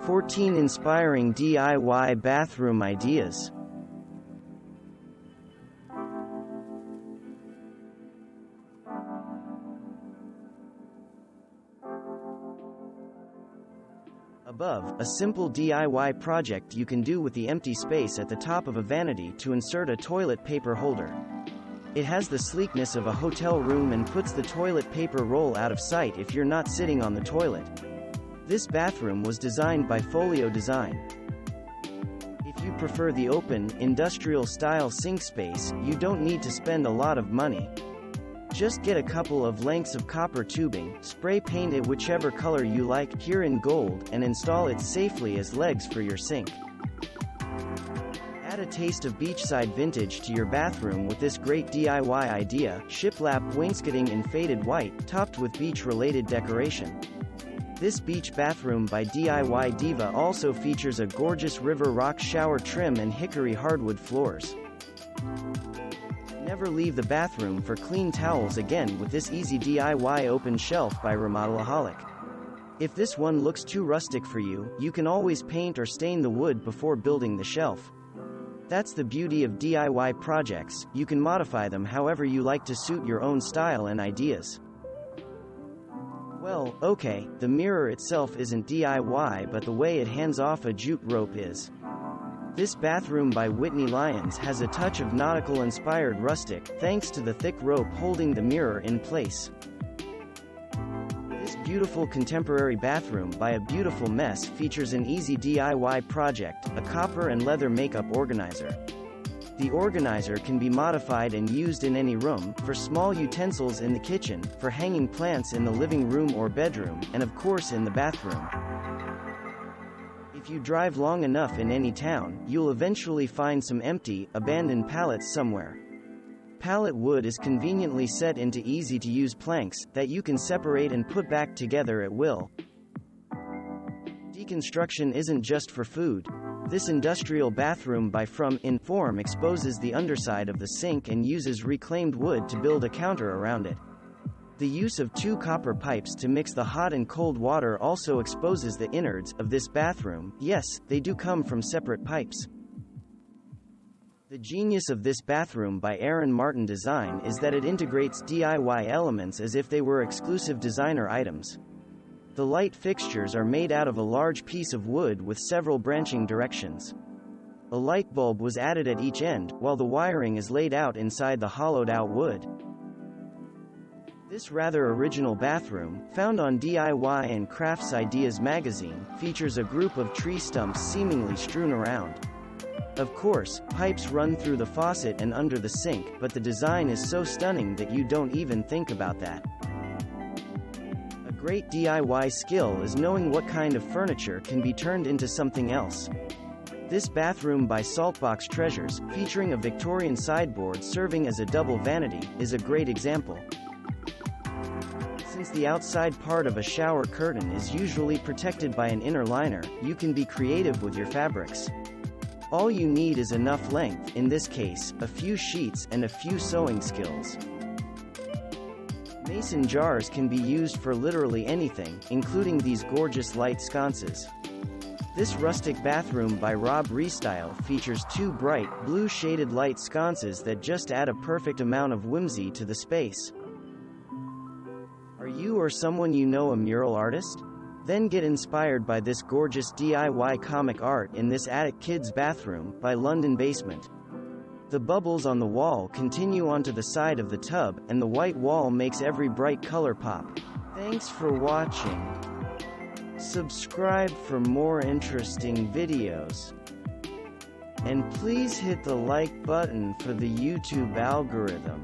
14 Inspiring DIY Bathroom Ideas. Above, a simple DIY project you can do with the empty space at the top of a vanity to insert a toilet paper holder. It has the sleekness of a hotel room and puts the toilet paper roll out of sight if you're not sitting on the toilet. This bathroom was designed by Folio Design. If you prefer the open, industrial-style sink space, you don't need to spend a lot of money. Just get a couple of lengths of copper tubing, spray paint it whichever color you like, here in gold, and install it safely as legs for your sink. Add a taste of beachside vintage to your bathroom with this great DIY idea: Shiplap wainscoting in faded white, topped with beach-related decoration. This beach bathroom by DIY Diva also features a gorgeous river rock shower trim and hickory hardwood floors. Never leave the bathroom for clean towels again with this easy DIY open shelf by Remodelaholic. If this one looks too rustic for you, you can always paint or stain the wood before building the shelf. That's the beauty of DIY projects, you can modify them however you like to suit your own style and ideas. Well, okay, the mirror itself isn't DIY, but the way it hands off a jute rope is. This bathroom by Whitney Lyons has a touch of nautical-inspired rustic, thanks to the thick rope holding the mirror in place. This beautiful contemporary bathroom by A Beautiful Mess features an easy DIY project, a copper and leather makeup organizer. The organizer can be modified and used in any room, for small utensils in the kitchen, for hanging plants in the living room or bedroom, and of course in the bathroom. If you drive long enough in any town, you'll eventually find some empty, abandoned pallets somewhere. Pallet wood is conveniently set into easy-to-use planks, that you can separate and put back together at will. Deconstruction isn't just for food. This industrial bathroom by From Inform exposes the underside of the sink and uses reclaimed wood to build a counter around it. The use of 2 copper pipes to mix the hot and cold water also exposes the innards of this bathroom. Yes, they do come from separate pipes. The genius of this bathroom by Aaron Martin Design is that it integrates DIY elements as if they were exclusive designer items. The light fixtures are made out of a large piece of wood with several branching directions. A light bulb was added at each end, while the wiring is laid out inside the hollowed-out wood. This rather original bathroom, found on DIY and Crafts Ideas magazine, features a group of tree stumps seemingly strewn around. Of course, pipes run through the faucet and under the sink, but the design is so stunning that you don't even think about that. A great DIY skill is knowing what kind of furniture can be turned into something else. This bathroom by Saltbox Treasures, featuring a Victorian sideboard serving as a double vanity, is a great example. Since the outside part of a shower curtain is usually protected by an inner liner, you can be creative with your fabrics. All you need is enough length, in this case, a few sheets, and a few sewing skills. Mason jars can be used for literally anything, including these gorgeous light sconces. This rustic bathroom by Rob Restyle features 2 bright, blue shaded light sconces that just add a perfect amount of whimsy to the space. Are you or someone you know a mural artist? Then get inspired by this gorgeous DIY comic art in this attic kids bathroom by London Basement. The bubbles on the wall continue onto the side of the tub, and the white wall makes every bright color pop. Thanks for watching. Subscribe for more interesting videos. And please hit the like button for the YouTube algorithm.